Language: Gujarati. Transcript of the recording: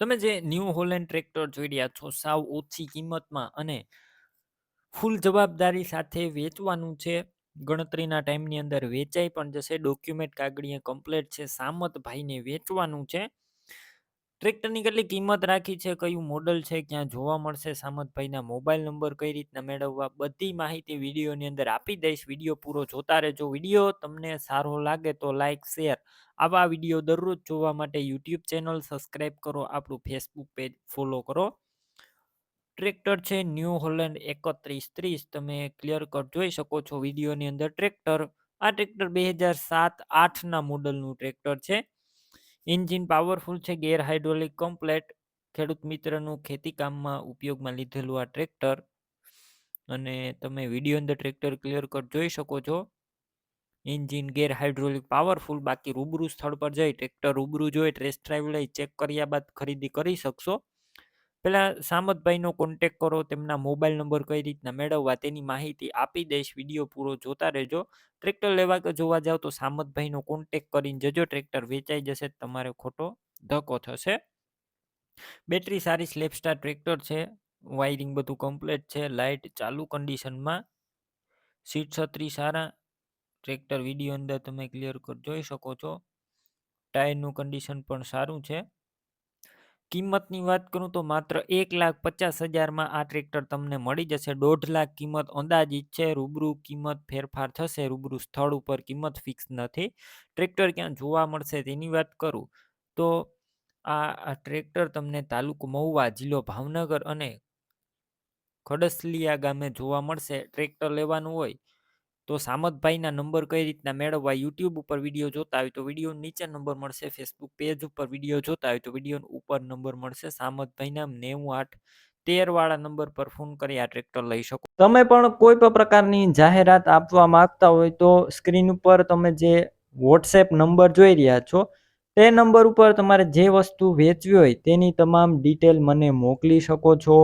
તમે જે ન્યૂ હોલેન્ડ ટ્રેક્ટર જોઈ રહ્યા છો સાવ ઓછી કિંમતમાં અને ફૂલ જવાબદારી સાથે વેચવાનું છે. ગણતરીના ટાઈમની અંદર વેચાઈ પણ જશે. ડોક્યુમેન્ટ કાગળિયા કમ્પ્લીટ છે. સામતભાઈને વેચવાનું છે. ટ્રેક્ટરની કેટલી કિંમત રાખી છે, કયું મોડલ છે, ક્યાં જોવા મળશે, સામતભાઈના મોબાઈલ નંબર કઈ રીતના મેળવવા, બધી માહિતી વિડીયોની અંદર આપી દઈશ. વિડીયો પૂરો જોતા રહેજો. વિડીયો તમને સારો લાગે તો લાઈક શેર. આવા વિડીયો દરરોજ જોવા માટે યુટ્યુબ ચેનલ સબસ્ક્રાઈબ કરો, આપણું ફેસબુક પેજ ફોલો કરો. ટ્રેક્ટર છે ન્યૂ હોલેન્ડ 3130, તમે ક્લિયર કટ જોઈ શકો છો વિડીયોની અંદર ટ્રેક્ટર. આ ટ્રેક્ટર 2007-8ના મોડલનું ટ્રેક્ટર છે. એન્જિન પાવરફુલ છે, ગેર હાઇડ્રોલિક કમ્પ્લેટ. ખેડૂત મિત્રનું ખેતી કામમાં ઉપયોગમાં લીધેલું આ ટ્રેક્ટર. અને તમે વિડીયો અંદર ટ્રેક્ટર ક્લિયર કટ જોઈ શકો છો. એન્જિન ગેર હાઇડ્રોલિક પાવરફુલ. બાકી રૂબરૂ સ્થળ પર જઈ ટ્રેક્ટર રૂબરૂ જોઈ ટેસ્ટ ડ્રાઈવ લઈ ચેક કર્યા બાદ ખરીદી કરી શકશો. પેલા સામતભાઈનો કોન્ટેક કરો, તેમના મોબાઈલ નંબર કઈ રીતના મેળવવા તેની માહિતી આપી દઈશ. વિડીયો પૂરો જોતા રહેજો. ટ્રેક્ટર લેવા કે જોવા જાવ તો સામતભાઈનો કોન્ટેક કરીને જજો. ટ્રેક્ટર વેચાઈ જશે, તમારે ખોટો ધક્કો થશે. બેટરી સારી સ્લેપસ્ટાર ટ્રેક્ટર છે. વાયરિંગ બધું કમ્પ્લીટ છે. લાઇટ ચાલુ કન્ડિશનમાં. સીટ છત્રી સારા. ટ્રેક્ટર વિડીયો અંદર તમે ક્લિયર કટ જોઈ શકો છો. ટાયરનું કન્ડિશન પણ સારું છે. કિંમતની વાત કરું તો માત્ર 1,50,000માં આ ટ્રેક્ટર તમને મળી જશે. 1.5 લાખ કિંમત અંદાજિત છે. રૂબરૂ કિંમત ફેરફાર થશે. રૂબરૂ સ્થળ ઉપર કિંમત ફિક્સ નથી. ટ્રેક્ટર ક્યાં જોવા મળશે તેની વાત કરું તો આ ટ્રેક્ટર તમને તાલુકો મહુવા, જિલ્લો ભાવનગર અને ખડસલિયા ગામે જોવા મળશે. ટ્રેક્ટર લેવાનું હોય તો સામતભાઈના નંબર કઈ રીતના મેળવવા, યુટ્યુબ ઉપર વિડીયો જોતા હોય તો વિડીયો નીચે નંબર મળશે. ફેસબુક પેજ ઉપર વિડીયો જોતા હોય તો વિડીયો ઉપર નંબર મળશે. સામતભાઈના 9813 વાળા નંબર પર ફોન કરી આ ટ્રેક્ટર લઈ શકો. તમે પણ કોઈ પણ પ્રકારની જાહેરાત આપવા માંગતા હોય તો સ્ક્રીન ઉપર તમે જે વોટ્સએપ નંબર જોઈ રહ્યા છો તે નંબર ઉપર તમારે જે વસ્તુ વેચવી હોય તેની તમામ ડિટેલ મને મોકલી શકો છો.